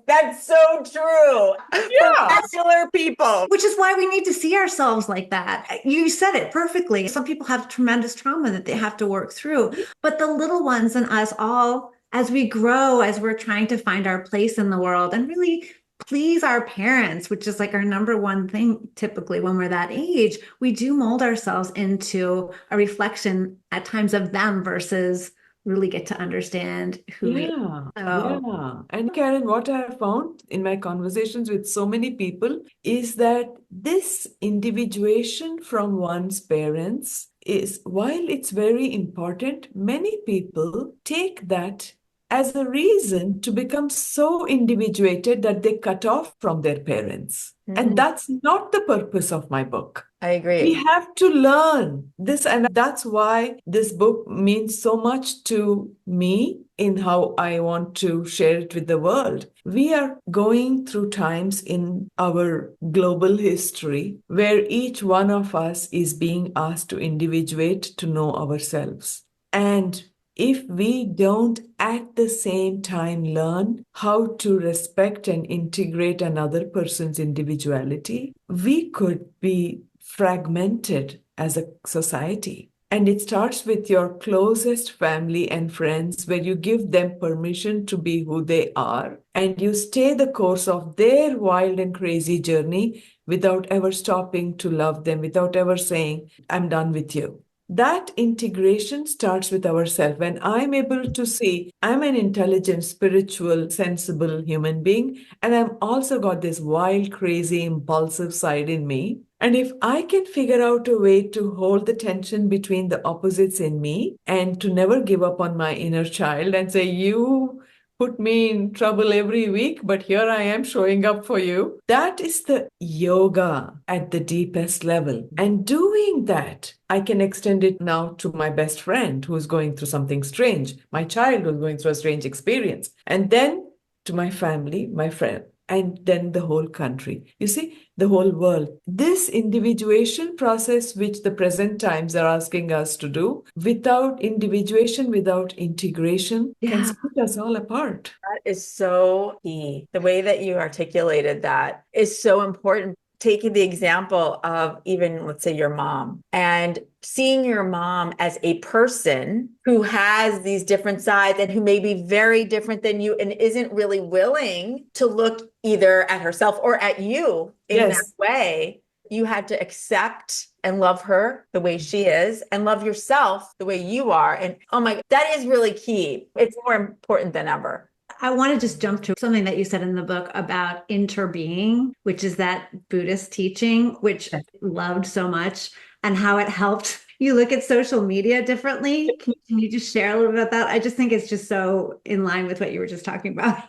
That's so true. Yeah. For regular people. Which is why we need to see ourselves like that. You said it perfectly. Some people have tremendous trauma that they have to work through, but the little ones and us all, as we grow, as we're trying to find our place in the world and really please our parents, which is like our number one thing typically when we're that age, we do mold ourselves into a reflection at times of them versus really get to understand who we are. Yeah. And Karen, what I have found in my conversations with so many people is that this individuation from one's parents is, while it's very important, many people take that as a reason to become so individuated that they cut off from their parents. And that's not the purpose of my book. I agree. We have to learn this, and that's why this book means so much to me in how I want to share it with the world. We are going through times in our global history where each one of us is being asked to individuate, to know ourselves. And if we don't at the same time learn how to respect and integrate another person's individuality, we could be fragmented as a society. And it starts with your closest family and friends, where you give them permission to be who they are, and you stay the course of their wild and crazy journey without ever stopping to love them, without ever saying, I'm done with you. That integration starts with ourselves. When I'm able to see I'm an intelligent, spiritual, sensible human being, and I've also got this wild, crazy, impulsive side in me. And if I can figure out a way to hold the tension between the opposites in me and to never give up on my inner child and say, you put me in trouble every week, but here I am showing up for you. That is the yoga at the deepest level. And doing that, I can extend it now to my best friend who's going through something strange, my child who's going through a strange experience, and then to my family, my friend, and then the whole country. You see, the whole world. This individuation process, which the present times are asking us to do, without individuation, without integration, can split us all apart. That is so key. The way that you articulated that is so important. Taking the example of even, let's say, your mom, and seeing your mom as a person who has these different sides and who may be very different than you and isn't really willing to look either at herself or at you in that way. You had to accept and love her the way she is and love yourself the way you are. And oh my, that is really key. It's more important than ever. I want to just jump to something that you said in the book about interbeing, which is that Buddhist teaching, which I loved so much. and how it helped you look at social media differently. Can you just share a little bit about that? I just think it's just so in line with what you were just talking about.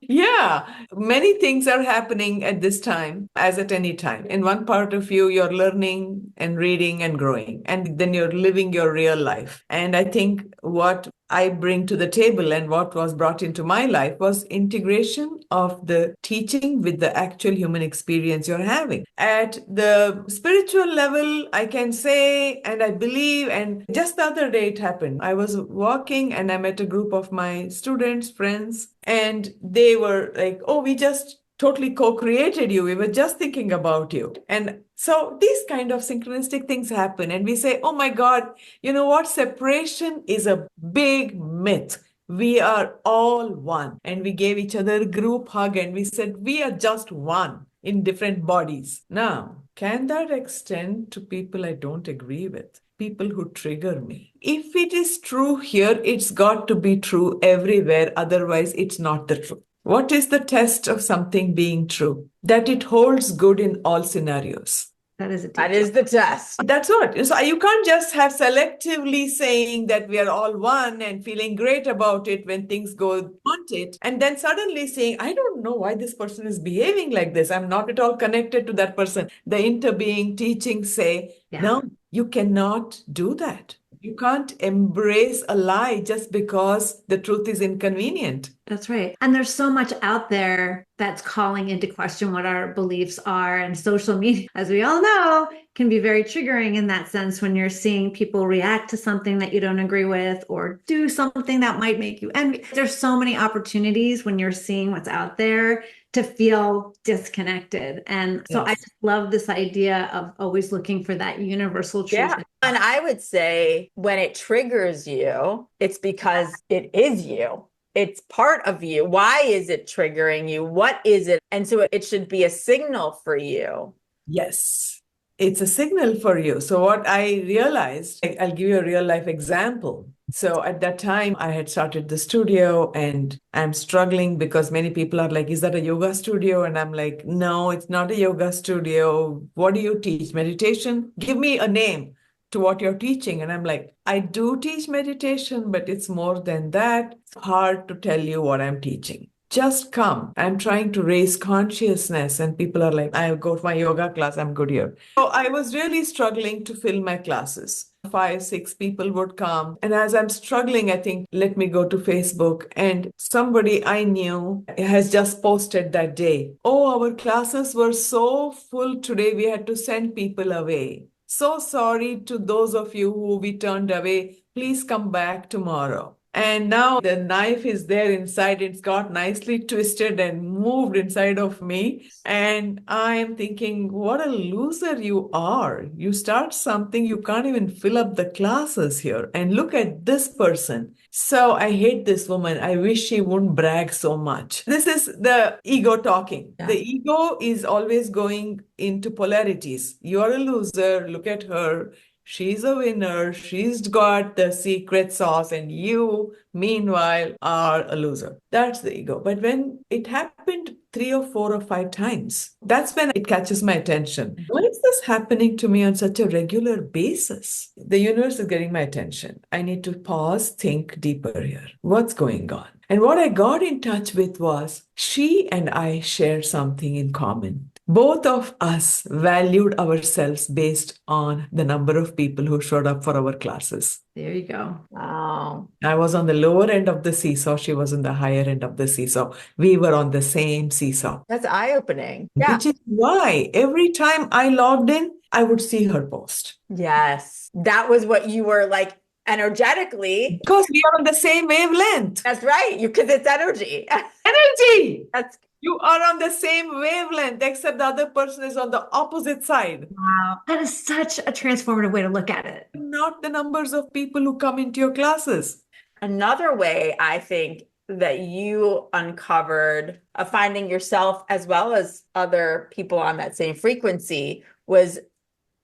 Yeah, many things are happening at this time, as at any time. In one part of you, you're learning and reading and growing, and then you're living your real life. And I think what I bring to the table and what was brought into my life was integration of the teaching with the actual human experience you're having. At the spiritual level, I can say, and I believe, and just the other day it happened. I was walking and I met a group of my students, friends, and they were like, oh, we just totally co-created you. We were just thinking about you. And so these kind of synchronistic things happen. And we say, oh my God, you know what? Separation is a big myth. We are all one. And we gave each other a group hug and we said, we are just one in different bodies. Now, can that extend to people I don't agree with? People who trigger me. If it is true here, it's got to be true everywhere. Otherwise, it's not the truth. What is the test of something being true? That it holds good in all scenarios. That is a That deep is the test. That's what. So you can't just have selectively saying that we are all one and feeling great about it when things go haunted, and then suddenly saying, I don't know why this person is behaving like this. I'm not at all connected to that person. The interbeing teachings say, Yeah. no, you cannot do that. You can't embrace a lie just because the truth is inconvenient. That's right. And there's so much out there that's calling into question what our beliefs are. And social media, as we all know, can be very triggering in that sense when you're seeing people react to something that you don't agree with or do something that might make you envy. There's so many opportunities when you're seeing what's out there to feel disconnected. And so I Yes. just love this idea of always looking for that universal truth. Yeah. And I would say when it triggers you, it's because it is you. It's part of you. Why is it triggering you? What is it? And so it should be a signal for you. Yes, it's a signal for you. So what I realized, I'll give you a real life example. So at that time, I had started the studio and I'm struggling because many people are like, is that a yoga studio? And I'm like, no, it's not a yoga studio. What do you teach? Meditation? Give me a name to what you're teaching. And I'm like, I do teach meditation, but it's more than that. It's hard to tell you what I'm teaching. Just come. I'm trying to raise consciousness. And people are like, I go to my yoga class. I'm good here. So I was really struggling to fill my classes. 5, 6 people would come. And as I'm struggling, I think, let me go to Facebook. And somebody I knew has just posted that day, oh, our classes were so full today, we had to send people away. So sorry to those of you who we turned away. Please come back tomorrow. And now the knife is there inside. It's got nicely twisted and moved inside of me. And I am thinking, what a loser you are. You start something, you can't even fill up the classes here. And look at this person. So I hate this woman. I wish she wouldn't brag so much. This is the ego talking. Yeah. The ego is always going into polarities. You're a loser. Look at her. She's a winner. She's got the secret sauce, and you, meanwhile, are a loser. That's the ego. But when it happened 3 or 4 or 5 times, that's when it catches my attention. Why is this happening to me on such a regular basis? The universe is getting my attention. I need to pause, think deeper here. What's going on? And what I got in touch with was she and I share something in common. Both of us valued ourselves based on the number of people who showed up for our classes. There you go. Wow. I was on the lower end of the seesaw. She was on the higher end of the seesaw. We were on the same seesaw. That's eye-opening. Yeah. Which is why every time I logged in, I would see her post. Yes. That was what you were like energetically. Because we are on the same wavelength. That's right. Because it's energy. Energy! That's You are on the same wavelength, except the other person is on the opposite side. Wow. That is such a transformative way to look at it. Not the numbers of people who come into your classes. another way I think that you uncovered of finding yourself as well as other people on that same frequency was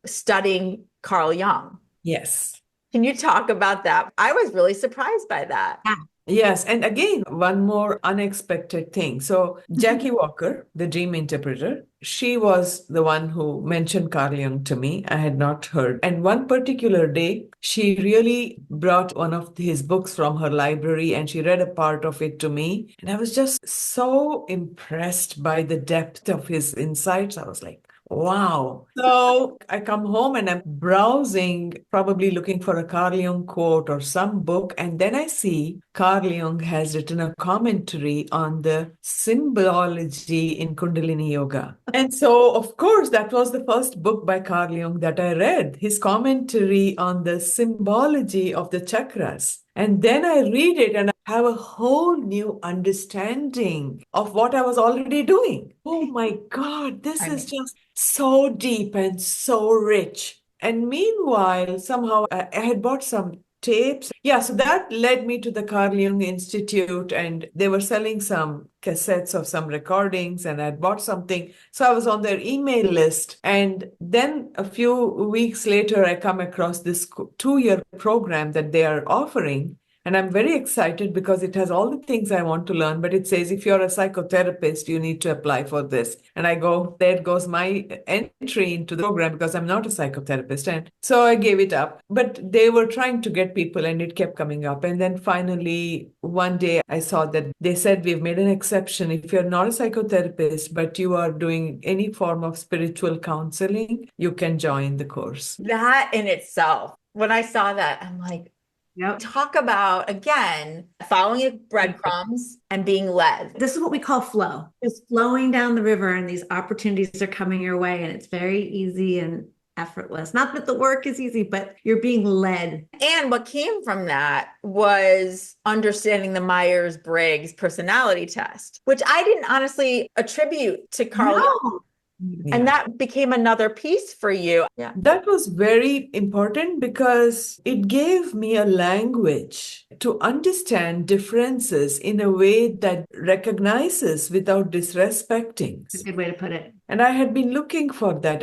studying Carl Jung. Yes. Can you talk about that? I was really surprised by that. Yeah. Yes, and again, one more unexpected thing. So, Jackie Walker, the dream interpreter, she was the one who mentioned Carl Jung to me. I had not heard. And one particular day, she really brought one of his books from her library and she read a part of it to me. And I was just so impressed by the depth of his insights. I was like, wow. So I come home and I'm browsing, probably looking for a Carl Jung quote or some book. And then I see Carl Jung has written a commentary on the symbology in Kundalini Yoga. And so, of course, that was the first book by Carl Jung that I read, his commentary on the symbology of the chakras. And then I read it and I have a whole new understanding of what I was already doing. Oh my God, this I is mean, just so deep and so rich. And meanwhile, somehow I had bought some tapes. Yeah, so that led me to the Carl Jung Institute, and they were selling some cassettes of some recordings, and I had bought something. So I was on their email list. And then a few weeks later, I come across this 2-year program that they are offering. And I'm very excited because it has all the things I want to learn, but it says if you're a psychotherapist, you need to apply for this. And I go, there goes my entry into the program because I'm not a psychotherapist. And so I gave it up. But they were trying to get people and it kept coming up. And then finally, one day I saw that they said, we've made an exception. If you're not a psychotherapist, but you are doing any form of spiritual counseling, you can join the course. that in itself, when I saw that, I'm like, Yep. talk about, again, following breadcrumbs and being led. This is what we call flow. Just flowing down the river and these opportunities are coming your way and it's very easy and effortless. Not that the work is easy, but you're being led. And what came from that was understanding the Myers-Briggs personality test, which I didn't honestly attribute to Carl Jung. No. And that became another piece for you. Yeah. That was very important because it gave me a language to understand differences in a way that recognizes without disrespecting. That's a good way to put it. And I had been looking for that.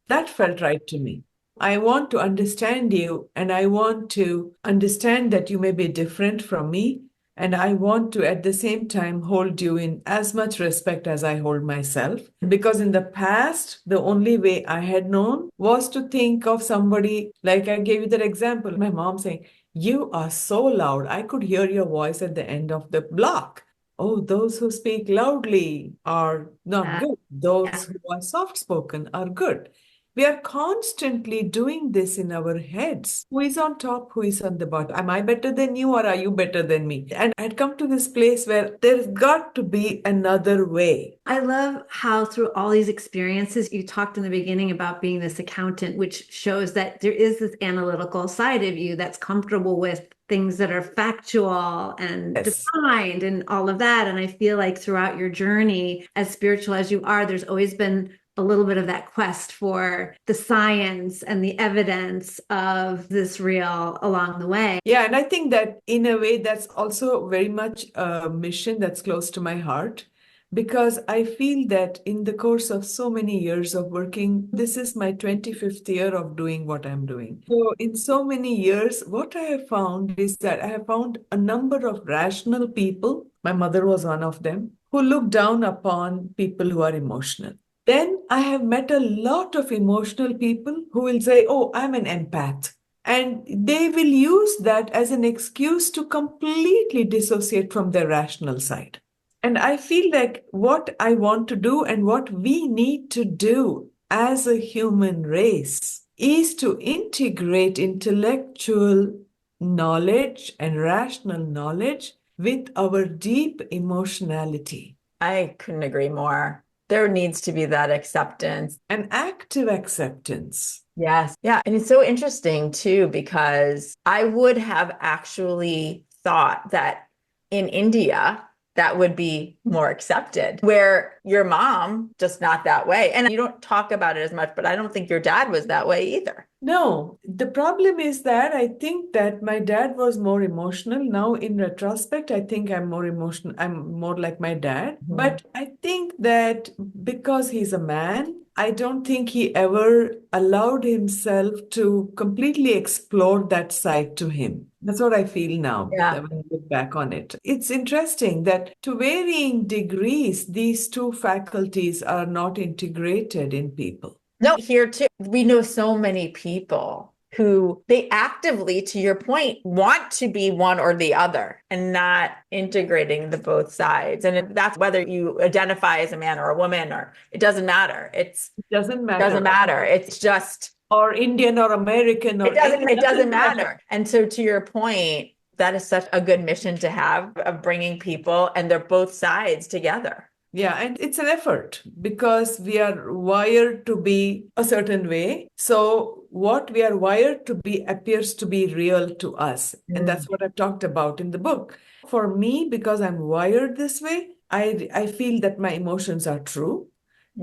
That felt right to me. I want to understand you, and I want to understand that you may be different from me. And I want to, at the same time, hold you in as much respect as I hold myself. Because in the past, the only way I had known was to think of somebody, like I gave you that example, my mom saying, you are so loud. I could hear your voice at the end of the block. Oh, those who speak loudly are not good. Those who are soft spoken are good. We are constantly doing this in our heads. Who is on top? Who is on the bottom? Am I better than you or are you better than me? And I'd come to this place where there's got to be another way. I love how through all these experiences, you talked in the beginning about being this accountant, which shows that there is this analytical side of you that's comfortable with things that are factual and Yes. defined and all of that. And I feel like throughout your journey, as spiritual as you are, there's always been a little bit of that quest for the science and the evidence of this real along the way. Yeah, and I think that in a way that's also very much a mission that's close to my heart, because I feel that in the course of so many years of working, this is my 25th year of doing what I'm doing. So in so many years, what I have found is that I have found a number of rational people, my mother was one of them, who look down upon people who are emotional. Then I have met a lot of emotional people who will say, oh, I'm an empath. And they will use that as an excuse to completely dissociate from their rational side. And I feel like what I want to do and what we need to do as a human race is to integrate intellectual knowledge and rational knowledge with our deep emotionality. I couldn't agree more. There needs to be that acceptance. An active acceptance. Yes. Yeah. And it's so interesting too, because I would have actually thought that in India, that would be more accepted, where your mom, just not that way. And you don't talk about it as much, but I don't think your dad was that way either. No, the problem is that I think that my dad was more emotional. Now, in retrospect, I think I'm more emotional. I'm more like my dad. Mhm. But I think that because he's a man, I don't think he ever allowed himself to completely explore that side to him. That's what I feel now Yeah. when I look back on it. It's interesting that to varying degrees, these two faculties are not integrated in people. No, here too, we know so many people who they actively, to your point, want to be one or the other and not integrating the both sides. And that's whether you identify as a man or a woman, or it doesn't matter. It doesn't Doesn't matter. matter. It's just Or Indian or American or it doesn't matter. And so to your point, that is such a good mission to have of bringing people and they're both sides together. Yeah, and it's an effort because we are wired to be a certain way. So what we are wired to be appears to be real to us. And that's what I've talked about in the book. For me, because I'm wired this way, I feel that my emotions are true.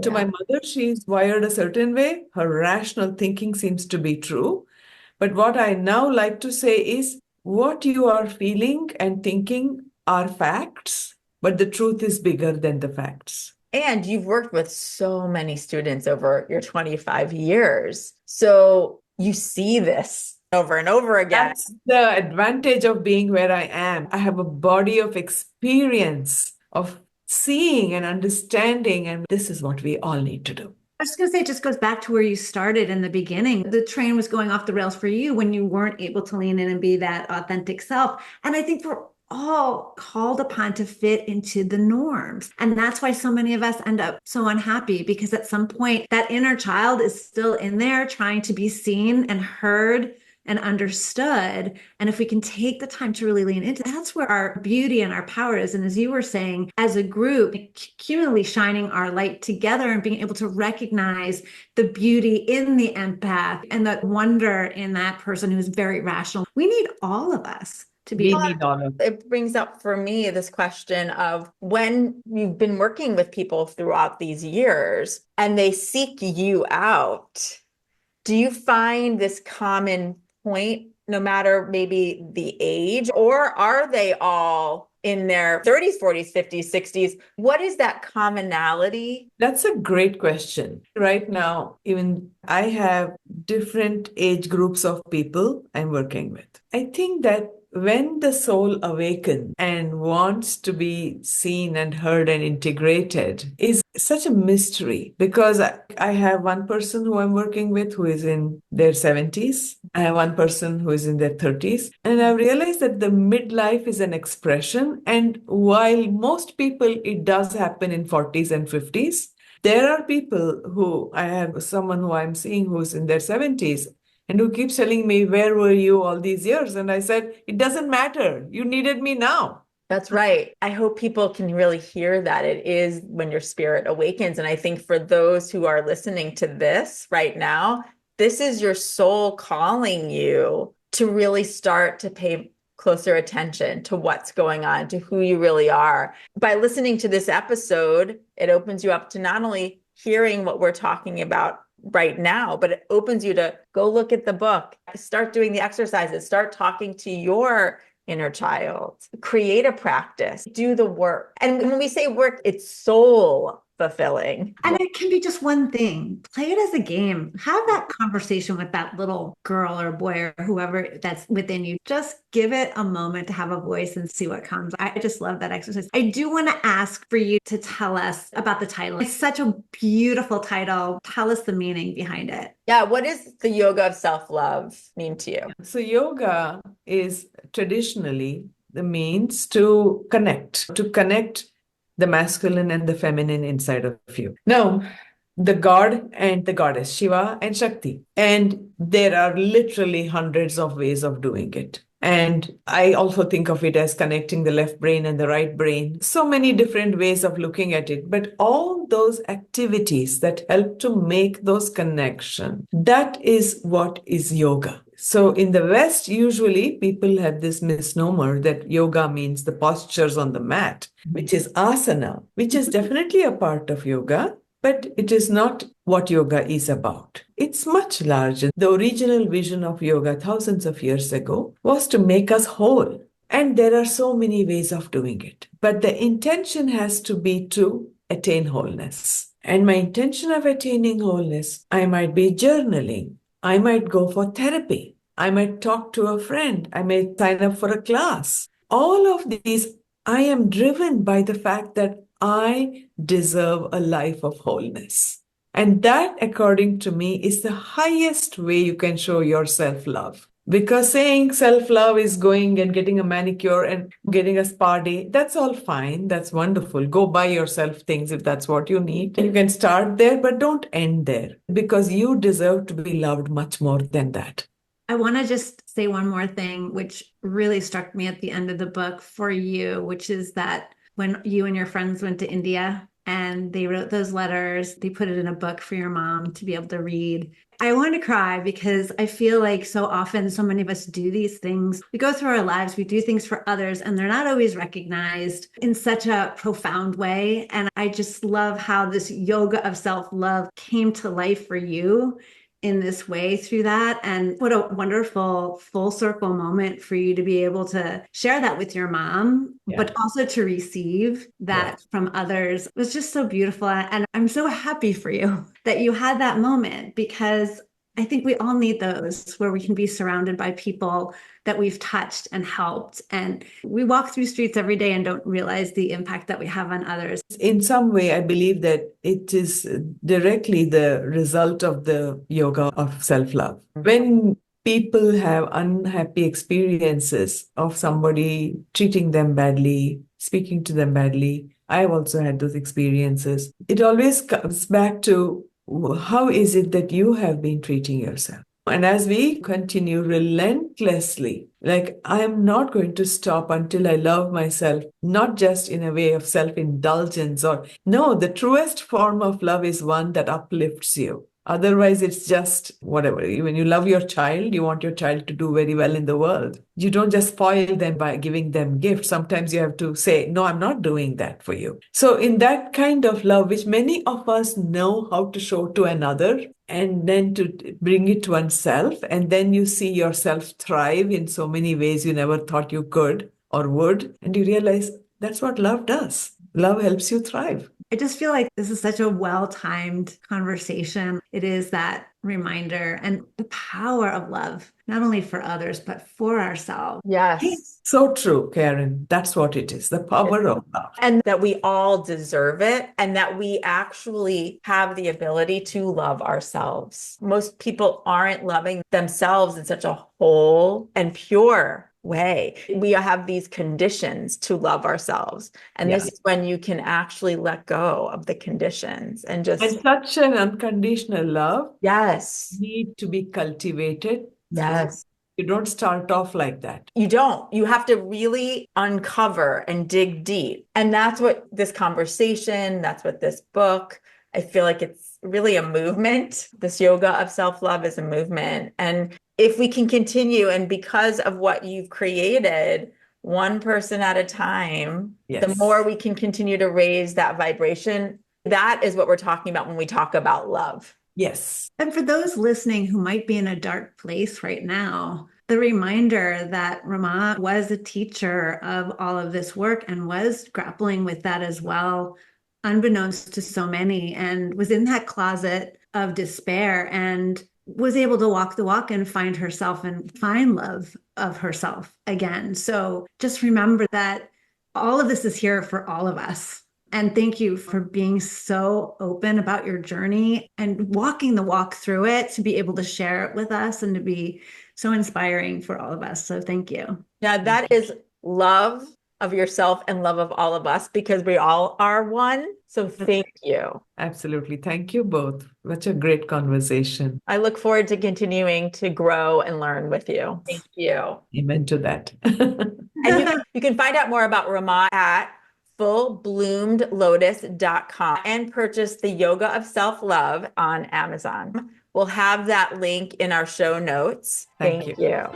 To my mother, she's wired a certain way. Her rational thinking seems to be true. But what I now like to say is what you are feeling and thinking are facts, but the truth is bigger than the facts. And you've worked with so many students over your 25 years. So you see this over and over again. That's the advantage of being where I am. I have a body of experience of seeing and understanding, and this is what we all need to do. I was just going to say, it just goes back to where you started in the beginning. The train was going off the rails for you when you weren't able to lean in and be that authentic self. And I think we're all called upon to fit into the norms. And that's why so many of us end up so unhappy, because at some point that inner child is still in there trying to be seen and heard and understood. And if we can take the time to really lean into, that's where our beauty and our power is. And as you were saying, as a group, cumulatively shining our light together and being able to recognize the beauty in the empath and the wonder in that person who is very rational. We need all of us to be. We need all of it. Brings up for me this question of when you've been working with people throughout these years and they seek you out, do you find this common point, no matter maybe the age, or are they all in their 30s, 40s, 50s, 60s? What is that commonality? That's a great question. Right now, even I have different age groups of people I'm working with. I think that when the soul awakens and wants to be seen and heard and integrated is such a mystery, because I have one person who I'm working with who is in their 70s. I have one person who is in their 30s. And I've realized that the midlife is an expression. And while most people, it does happen in 40s and 50s, there are people who I have someone who I'm seeing who's in their 70s. And who keeps telling me, where were you all these years? And I said, it doesn't matter. You needed me now. That's right. I hope people can really hear that. It is when your spirit awakens. And I think for those who are listening to this right now, this is your soul calling you to really start to pay closer attention to what's going on, to who you really are. By listening to this episode, it opens you up to not only hearing what we're talking about right now, but it opens you to go look at the book, start doing the exercises, start talking to your inner child, create a practice, do the work. And when we say work, it's soul fulfilling. And it can be just one thing. Play it as a game. Have that conversation with that little girl or boy or whoever that's within you. Just give it a moment to have a voice and see what comes. I just love that exercise. I do want to ask for you to tell us about the title. It's such a beautiful title. Tell us the meaning behind it. Yeah. What does the yoga of self-love mean to you? So yoga is traditionally the means to connect the masculine and the feminine inside of you. Now, the god and the goddess, Shiva and Shakti. And there are literally hundreds of ways of doing it. And I also think of it as connecting the left brain and the right brain. So many different ways of looking at it. But all those activities that help to make those connections, that is what is yoga. So in the West, usually people have this misnomer that yoga means the postures on the mat, which is asana, which is definitely a part of yoga, but it is not what yoga is about. It's much larger. The original vision of yoga thousands of years ago was to make us whole. And there are so many ways of doing it. But the intention has to be to attain wholeness. And my intention of attaining wholeness, I might be journaling. I might go for therapy. I might talk to a friend. I may sign up for a class. All of these, I am driven by the fact that I deserve a life of wholeness. And that, according to me, is the highest way you can show your self-love. Because saying self-love is going and getting a manicure and getting a spa day, that's all fine. That's wonderful. Go buy yourself things if that's what you need. You can start there, but don't end there because you deserve to be loved much more than that. I want to just say one more thing, which really struck me at the end of the book for you, which is that when you and your friends went to India and they wrote those letters, they put it in a book for your mom to be able to read. I want to cry because I feel like so often so many of us do these things. We go through our lives, we do things for others, and they're not always recognized in such a profound way. And I just love how this yoga of self-love came to life for you in this way through that. And what a wonderful full circle moment for you to be able to share that with your mom, but also to receive that from others. It was just so beautiful. And I'm so happy for you that you had that moment, because I think we all need those where we can be surrounded by people that we've touched and helped. And we walk through streets every day and don't realize the impact that we have on others. In some way, I believe that it is directly the result of the yoga of self-love. When people have unhappy experiences of somebody treating them badly, speaking to them badly, I've also had those experiences. It always comes back to how is it that you have been treating yourself? And as we continue relentlessly, like I am not going to stop until I love myself, not just in a way of self-indulgence or no, the truest form of love is one that uplifts you. Otherwise, it's just whatever. When you love your child, you want your child to do very well in the world. You don't just spoil them by giving them gifts. Sometimes you have to say, no, I'm not doing that for you. So in that kind of love, which many of us know how to show to another, and then to bring it to oneself, and then you see yourself thrive in so many ways you never thought you could or would, and you realize that's what love does. Love helps you thrive. I just feel like this is such a well-timed conversation. It is that reminder and the power of love, not only for others, but for ourselves. Yes. So true, Karen. That's what it is, the power of love. And that we all deserve it, and that we actually have the ability to love ourselves. Most people aren't loving themselves in such a whole and pure way. We have these conditions to love ourselves. And this is when you can actually let go of the conditions and just. And such an unconditional love Yes. need to be cultivated. Yes. You don't start off like that. You don't. You have to really uncover and dig deep. And that's what this conversation, that's what this book, I feel like it's really a movement. This yoga of self-love is a movement. And if we can continue, and because of what you've created, one person at a time, the more we can continue to raise that vibration, that is what we're talking about when we talk about love. Yes. And for those listening who might be in a dark place right now, the reminder that Ramaa was a teacher of all of this work and was grappling with that as well, unbeknownst to so many, and was in that closet of despair and was able to walk the walk and find herself and find love of herself again. So just remember that all of this is here for all of us. And thank you for being so open about your journey and walking the walk through it, to be able to share it with us and to be so inspiring for all of us. So thank you. Now that is love of yourself and love of all of us, because we all are one. So thank you. Absolutely. Thank you both. Such a great conversation. I look forward to continuing to grow and learn with you. Thank you. Amen to that. And you can find out more about Ramaa at fullbloomedlotus.com and purchase the Yoga of Self-Love on Amazon. We'll have that link in our show notes. Thank you. You.